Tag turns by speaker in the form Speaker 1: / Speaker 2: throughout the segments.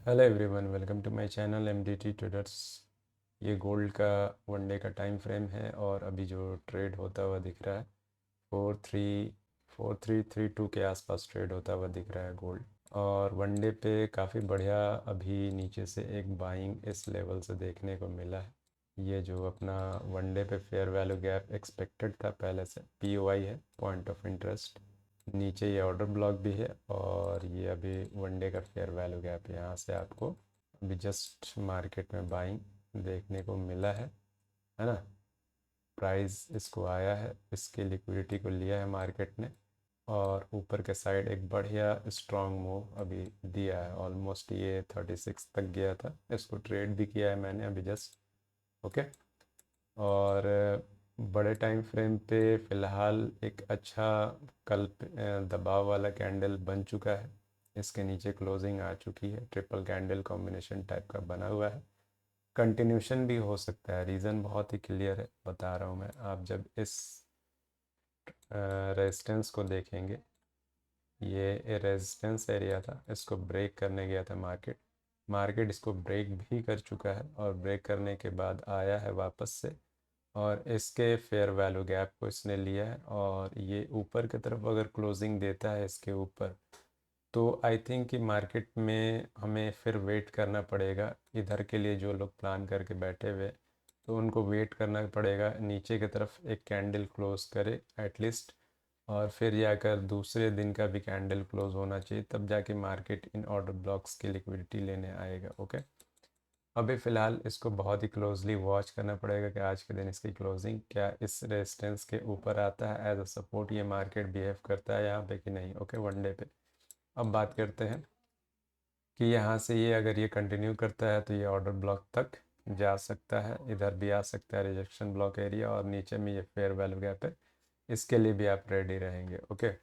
Speaker 1: Hello everyone, welcome to my channel MDT traders. ये gold का one day का time frame है और अभी जो ट्रेड होता हुआ दिख रहा है 4332 के आसपास ट्रेड होता हुआ दिख रहा है गोल्ड। और वनडे पे काफ़ी बढ़िया अभी नीचे से एक बाइंग इस लेवल से देखने को मिला है। ये जो अपना वनडे पे फेयर वैल्यू गैप एक्सपेक्टेड था पहले से, पीओआई है, पॉइंट ऑफ इंटरेस्ट। नीचे ये ऑर्डर ब्लॉक भी है और ये अभी वनडे का फेयर वैल्यू गैप, यहाँ से आपको अभी जस्ट मार्केट में बाइंग देखने को मिला है ना। प्राइस इसको आया है, इसकी लिक्विडिटी को लिया है मार्केट ने और ऊपर के साइड एक बढ़िया स्ट्रॉन्ग मूव अभी दिया है। ऑलमोस्ट ये 36 तक गया था, इसको ट्रेड भी किया है मैंने अभी जस्ट। ओके। और बड़े टाइम फ्रेम पे फ़िलहाल एक अच्छा कल दबाव वाला कैंडल बन चुका है। इसके नीचे क्लोजिंग आ चुकी है, ट्रिपल कैंडल कॉम्बिनेशन टाइप का बना हुआ है। कंटिन्यूशन भी हो सकता है, रीज़न बहुत ही क्लियर है, बता रहा हूँ मैं। आप जब इस रेजिस्टेंस को देखेंगे, ये रेजिस्टेंस एरिया था, इसको ब्रेक करने गया था मार्केट। मार्केट इसको ब्रेक भी कर चुका है और ब्रेक करने के बाद आया है वापस से और इसके फेयर वैल्यू गैप को इसने लिया है और ये ऊपर की तरफ अगर क्लोजिंग देता है इसके ऊपर, तो आई थिंक कि मार्केट में हमें फिर वेट करना पड़ेगा। इधर के लिए जो लोग प्लान करके बैठे हुए, तो उनको वेट करना पड़ेगा नीचे की तरफ एक कैंडल क्लोज करे एटलीस्ट, और फिर जाकर दूसरे दिन का भी कैंडल क्लोज होना चाहिए, तब जाके मार्केट इन ऑर्डर ब्लॉक्स की लिक्विडिटी लेने आएगा। ओके। अभी फ़िलहाल इसको बहुत ही क्लोजली वॉच करना पड़ेगा कि आज के दिन इसकी क्लोजिंग क्या इस रेजिस्टेंस के ऊपर आता है, एज अ सपोर्ट ये मार्केट बिहेव करता है यहाँ पे कि नहीं। ओके, वनडे पे अब बात करते हैं कि यहाँ से ये अगर ये कंटिन्यू करता है तो ये ऑर्डर ब्लॉक तक जा सकता है, इधर भी आ सकता है रिजेक्शन ब्लॉक एरिया, और नीचे में ये फेयर वैल्यू गैप है, इसके लिए भी आप रेडी रहेंगे। ओके।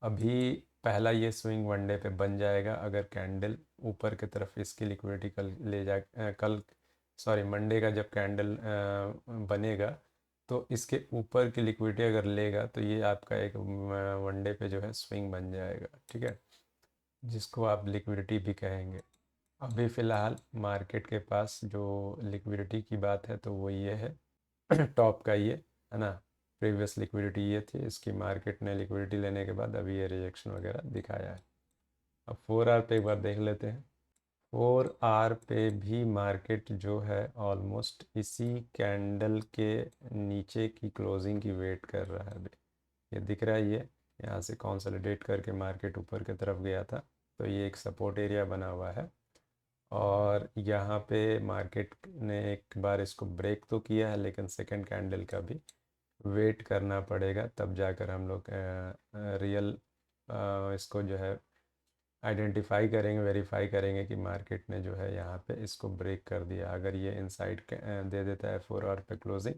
Speaker 1: अभी पहला ये स्विंग वनडे पे बन जाएगा अगर कैंडल ऊपर की तरफ इसकी लिक्विडिटी कल ले जा कल सॉरी मंडे का जब कैंडल बनेगा तो इसके ऊपर की लिक्विडिटी अगर लेगा तो ये आपका एक वनडे पे जो है स्विंग बन जाएगा, ठीक है, जिसको आप लिक्विडिटी भी कहेंगे। अभी फ़िलहाल मार्केट के पास जो लिक्विडिटी की बात है तो वो ये है टॉप का ये है ना। प्रीवियस लिक्विडिटी ये थी, इसकी मार्केट ने लिक्विडिटी लेने के बाद अभी ये रिजेक्शन वगैरह दिखाया है। अब 4 आवर पे एक बार देख लेते हैं। 4 आवर पे भी मार्केट जो है ऑलमोस्ट इसी कैंडल के नीचे की क्लोजिंग की वेट कर रहा है। अभी ये दिख रहा है, ये यहाँ से कंसोलिडेट करके मार्केट ऊपर की तरफ गया था, तो ये एक सपोर्ट एरिया बना हुआ है और यहाँ पे मार्केट ने एक बार इसको ब्रेक तो किया है, लेकिन सेकंड कैंडल का भी वेट करना पड़ेगा, तब जाकर हम लोग रियल इसको जो है आइडेंटिफाई करेंगे, वेरीफाई करेंगे कि मार्केट ने जो है यहाँ पे इसको ब्रेक कर दिया। अगर ये इनसाइड दे देता है 4 आवर पे क्लोजिंग,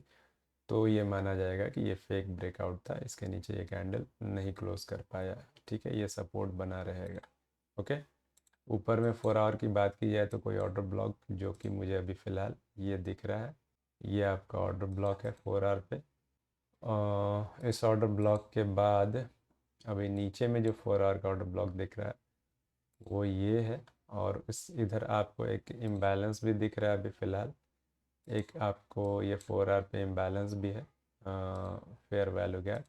Speaker 1: तो ये माना जाएगा कि ये फेक ब्रेकआउट था, इसके नीचे ये कैंडल नहीं क्लोज कर पाया, ठीक है, ये सपोर्ट बना रहेगा। ओके। ऊपर में 4 आवर की बात की जाए तो कोई ऑर्डर ब्लॉक जो कि मुझे अभी फ़िलहाल ये दिख रहा है, ये आपका ऑर्डर ब्लॉक है 4 आवर पे। इस ऑर्डर ब्लॉक के बाद अभी नीचे में जो 4 आवर का ऑर्डर ब्लॉक दिख रहा है वो ये है, और इस इधर आपको एक इम्बैलेंस भी दिख रहा है अभी फ़िलहाल। एक आपको ये 4 आवर पे इम्बैलेंस भी है, फेयर वैल्यू गैप।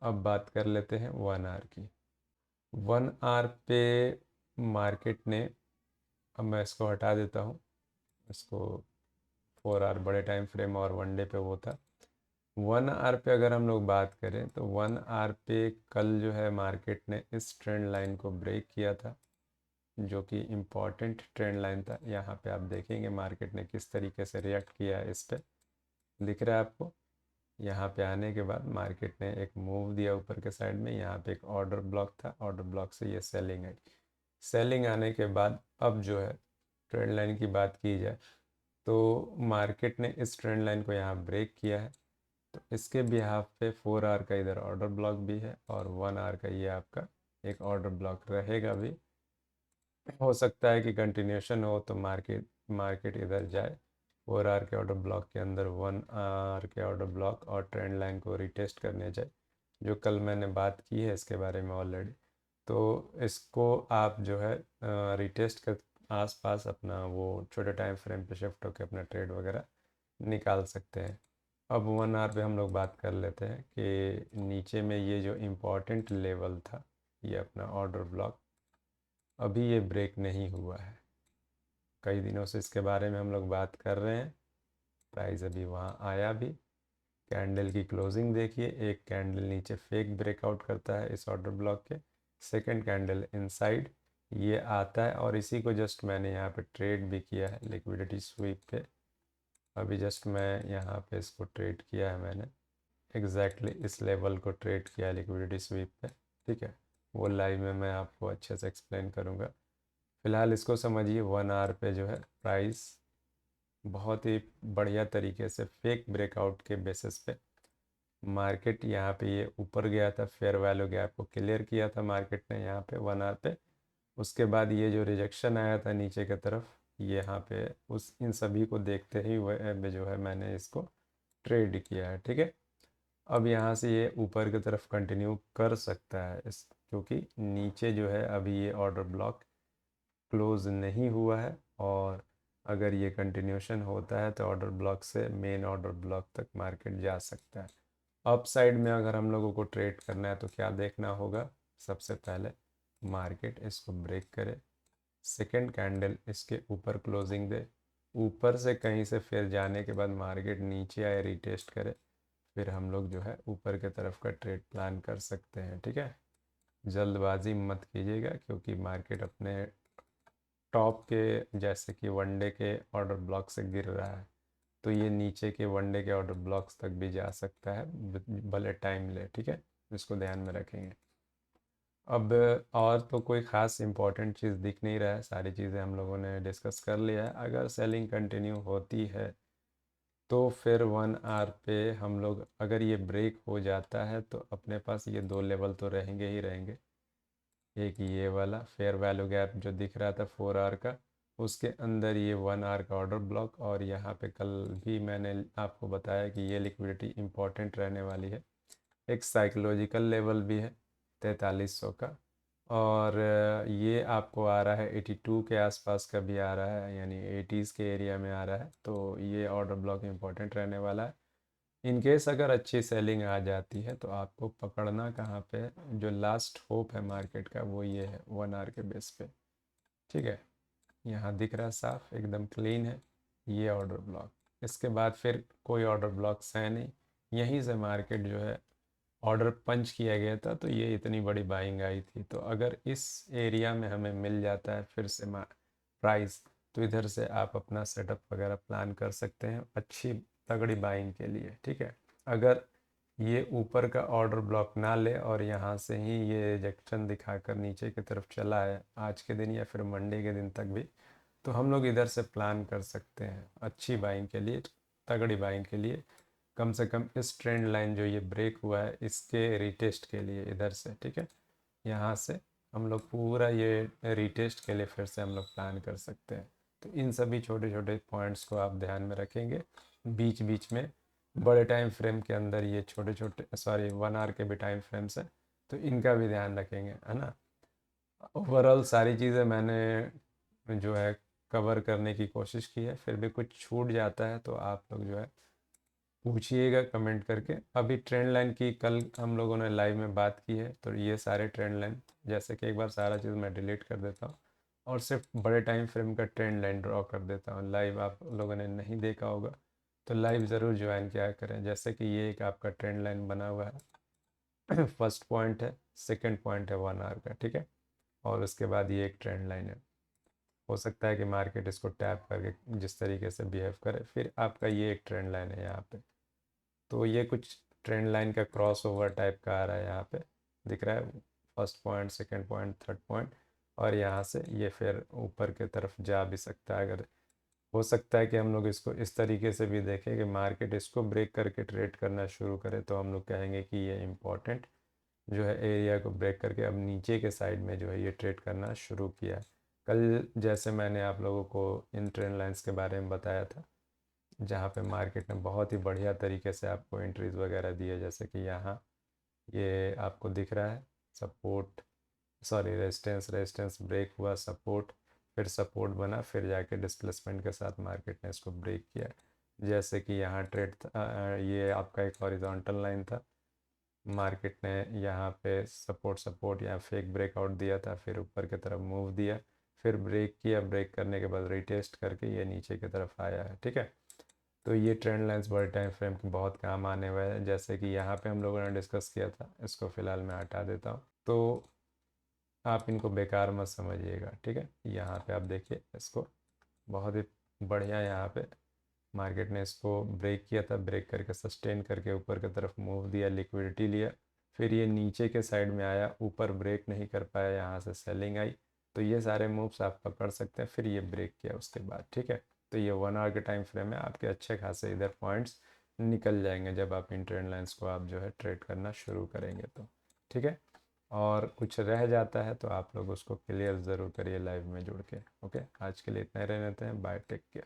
Speaker 1: अब बात कर लेते हैं 1 आवर की। 1 आवर पे मार्केट ने, अब मैं इसको हटा देता हूँ, इसको 4 आवर बड़े टाइम फ्रेम और वनडे पे वो था। 1 आवर पे अगर हम लोग बात करें तो 1 आवर पे कल जो है मार्केट ने इस ट्रेंड लाइन को ब्रेक किया था, जो कि इम्पॉर्टेंट ट्रेंड लाइन था। यहाँ पे आप देखेंगे मार्केट ने किस तरीके से रिएक्ट किया है, इस पे दिख रहा है आपको। यहाँ पे आने के बाद मार्केट ने एक मूव दिया ऊपर के साइड में, यहाँ पे एक ऑर्डर ब्लॉक था, ऑर्डर ब्लॉक से ये सेलिंग आई। सेलिंग आने के बाद अब जो है ट्रेंड लाइन की बात की जाए तो मार्केट ने इस ट्रेंड लाइन को यहाँ ब्रेक किया है, तो इसके बिहाफ पे 4 आवर का इधर ऑर्डर ब्लॉक भी है और 1 आवर का ये आपका एक ऑर्डर ब्लॉक रहेगा भी। हो सकता है कि कंटिन्यूशन हो तो मार्केट मार्केट इधर जाए 4 आवर के ऑर्डर ब्लॉक के अंदर 1 आवर के ऑर्डर ब्लॉक और ट्रेंड लाइन को रिटेस्ट करने जाए, जो कल मैंने बात की है इसके बारे में ऑलरेडी। तो इसको आप जो है रिटेस्ट आसपास अपना वो छोटे टाइम फ्रेम पे शिफ्ट होकर अपना ट्रेड वगैरह निकाल सकते हैं। अब 1 आवर पे हम लोग बात कर लेते हैं कि नीचे में ये जो इम्पोर्टेंट लेवल था, ये अपना ऑर्डर ब्लॉक, अभी ये ब्रेक नहीं हुआ है। कई दिनों से इसके बारे में हम लोग बात कर रहे हैं। प्राइस अभी वहाँ आया भी। कैंडल की क्लोजिंग देखिए, एक कैंडल नीचे फेक ब्रेकआउट करता है इस ऑर्डर ब्लॉक के, सेकंड कैंडल इनसाइड ये आता है, और इसी को जस्ट मैंने यहाँ पे ट्रेड भी किया है लिक्विडिटी स्वीप पे। अभी जस्ट मैं यहाँ पे इसको ट्रेड किया है मैंने, एग्जैक्टली इस लेवल को ट्रेड किया है लिक्विडिटी स्वीप पे। ठीक है, वो लाइव में मैं आपको अच्छे से एक्सप्लेन करूँगा। फ़िलहाल इसको समझिए, 1 आवर पे जो है प्राइस बहुत ही बढ़िया तरीके से फेक ब्रेकआउट के बेसिस पे मार्केट यहाँ पे ये ऊपर गया था, फेयर वैल्यू गैप को क्लियर किया था मार्केट ने यहाँ पे 1 आवर पे। उसके बाद ये जो रिजेक्शन आया था नीचे की तरफ, ये यहाँ पे उस इन सभी को देखते ही वह जो है मैंने इसको ट्रेड किया है। ठीक है, अब यहाँ से ये ऊपर की तरफ कंटिन्यू कर सकता है इस, क्योंकि नीचे जो है अभी ये ऑर्डर ब्लॉक क्लोज नहीं हुआ है, और अगर ये कंटिन्यूशन होता है तो ऑर्डर ब्लॉक से मेन ऑर्डर ब्लॉक तक मार्केट जा सकता है। अप साइड में अगर हम लोगों को ट्रेड करना है तो क्या देखना होगा, सबसे पहले मार्केट इसको ब्रेक करे, सेकंड कैंडल इसके ऊपर क्लोजिंग दे, ऊपर से कहीं से फिर जाने के बाद मार्केट नीचे आए रिटेस्ट करे, फिर हम लोग जो है ऊपर के तरफ का ट्रेड प्लान कर सकते हैं। ठीक है, जल्दबाजी मत कीजिएगा, क्योंकि मार्केट अपने टॉप के जैसे कि वनडे के ऑर्डर ब्लॉक से गिर रहा है, तो ये नीचे के वनडे के ऑर्डर ब्लॉक्स तक भी जा सकता है, भले टाइम ले। ठीक है, इसको ध्यान में रखेंगे। अब और तो कोई ख़ास इम्पोर्टेंट चीज़ दिख नहीं रहा है, सारी चीज़ें हम लोगों ने डिस्कस कर लिया है। अगर सेलिंग कंटिन्यू होती है तो फिर 1 आवर पे हम लोग, अगर ये ब्रेक हो जाता है तो अपने पास ये दो लेवल तो रहेंगे ही रहेंगे। एक ये वाला फेयर वैल्यू गैप जो दिख रहा था 4 आवर का, उसके अंदर ये 1 आवर का ऑर्डर ब्लॉक, और यहाँ पे कल भी मैंने आपको बताया कि ये लिक्विडिटी इम्पॉर्टेंट रहने वाली है। एक साइकोलॉजिकल लेवल भी है 4300 का, और ये आपको आ रहा है 82 के आसपास का भी आ रहा है, यानी 80s के एरिया में आ रहा है, तो ये ऑर्डर ब्लॉक इम्पोर्टेंट रहने वाला है। इन केस अगर अच्छी सेलिंग आ जाती है तो आपको पकड़ना कहाँ पे है, जो लास्ट होप है मार्केट का वो ये है 1 आवर के बेस पे। ठीक है, यहाँ दिख रहा है साफ एकदम क्लीन है ये ऑर्डर ब्लॉक, इसके बाद फिर कोई ऑर्डर ब्लॉक्स है नहीं। यहीं से मार्केट जो है ऑर्डर पंच किया गया था, तो ये इतनी बड़ी बाइंग आई थी। तो अगर इस एरिया में हमें मिल जाता है फिर से प्राइस, तो इधर से आप अपना सेटअप वगैरह प्लान कर सकते हैं अच्छी तगड़ी बाइंग के लिए। ठीक है, अगर ये ऊपर का ऑर्डर ब्लॉक ना ले और यहाँ से ही ये रिजेक्शन दिखाकर नीचे की तरफ चला है आज के दिन या फिर मंडे के दिन तक भी, तो हम लोग इधर से प्लान कर सकते हैं अच्छी बाइंग के लिए, तगड़ी बाइंग के लिए, कम से कम इस ट्रेंड लाइन जो ये ब्रेक हुआ है इसके रिटेस्ट के लिए इधर से। ठीक है, यहाँ से हम लोग पूरा ये रिटेस्ट के लिए फिर से हम लोग प्लान कर सकते हैं। तो इन सभी छोटे छोटे पॉइंट्स को आप ध्यान में रखेंगे, बीच बीच में बड़े टाइम फ्रेम के अंदर ये छोटे छोटे, सॉरी 1 आवर के भी टाइम फ्रेम्स हैं, तो इनका भी ध्यान रखेंगे, है ना। ओवरऑल सारी चीज़ें मैंने जो है कवर करने की कोशिश की है, फिर भी कुछ छूट जाता है तो आप लोग जो है पूछिएगा कमेंट करके। अभी ट्रेंड लाइन की कल हम लोगों ने लाइव में बात की है, तो ये सारे ट्रेंड लाइन, जैसे कि एक बार सारा चीज़ मैं डिलीट कर देता हूँ और सिर्फ बड़े टाइम फ्रेम का ट्रेंड लाइन ड्रॉ कर देता हूँ। लाइव आप लोगों ने नहीं देखा होगा तो लाइव ज़रूर ज्वाइन किया करें। जैसे कि ये एक आपका ट्रेंड लाइन बना हुआ है फर्स्ट पॉइंट है, सेकंड पॉइंट है 1 आवर का। ठीक है, और उसके बाद ये एक ट्रेंड लाइन है। हो सकता है कि मार्केट इसको टैप करके जिस तरीके से बिहेव करे, फिर आपका ये एक ट्रेंड लाइन है यहाँ पे। तो ये कुछ ट्रेंड लाइन का क्रॉस ओवर टाइप का आ रहा है, यहाँ पे दिख रहा है first point, second point, third point, और यहाँ से ये फिर ऊपर की तरफ जा भी सकता है। अगर हो सकता है कि हम लोग इसको इस तरीके से भी देखें कि मार्केट इसको ब्रेक करके ट्रेड करना शुरू करे, तो हम लोग कहेंगे कि ये इम्पोर्टेंट जो है एरिया को ब्रेक करके अब नीचे के साइड में जो है ये ट्रेड करना शुरू किया है। कल जैसे मैंने आप लोगों को इन ट्रेंड लाइंस के बारे में बताया था, जहाँ पे मार्केट ने बहुत ही बढ़िया तरीके से आपको एंट्रीज वगैरह दी है, जैसे कि यहाँ ये आपको दिख रहा है support, sorry resistance, resistance break हुआ, सपोर्ट, फिर सपोर्ट बना, फिर जाके डिस्प्लेसमेंट के साथ मार्केट ने इसको ब्रेक किया। जैसे कि यहाँ ट्रेड ये आपका एक हॉरिजॉन्टल लाइन था, मार्केट ने यहाँ पे सपोर्ट या फेक ब्रेकआउट दिया था, फिर ऊपर की तरफ मूव दिया, फिर ब्रेक किया, ब्रेक करने के बाद रिटेस्ट करके ये नीचे की तरफ आया है। ठीक है, तो ये ट्रेंड लाइंस बड़े टाइम फ्रेम के बहुत काम आने वाले हैं। जैसे कि यहाँ पे हम लोगों ने डिस्कस किया था, इसको फ़िलहाल मैं हटा देता हूँ, तो आप इनको बेकार मत समझिएगा। ठीक है, यहाँ पे आप देखिए इसको, बहुत ही बढ़िया यहाँ पे मार्केट ने इसको ब्रेक किया था, ब्रेक करके सस्टेन करके ऊपर की तरफ मूव दिया, लिक्विडिटी लिया, फिर ये नीचे के साइड में आया, ऊपर ब्रेक नहीं कर पाया, यहाँ से सेलिंग आई। तो ये सारे मूव्स आप पकड़ सकते हैं, फिर ये ब्रेक किया उसके बाद। ठीक है, तो ये 1 आवर के टाइम फ्रेम में आपके अच्छे खासे इधर पॉइंट्स निकल जाएंगे जब आप इन ट्रेंड लाइंस को आप जो है ट्रेड करना शुरू करेंगे तो। ठीक है, और कुछ रह जाता है तो आप लोग उसको क्लियर ज़रूर करिए लाइव में जुड़ के। ओके, आज के लिए इतना ही रहने देते हैं, बाय, टेक केयर।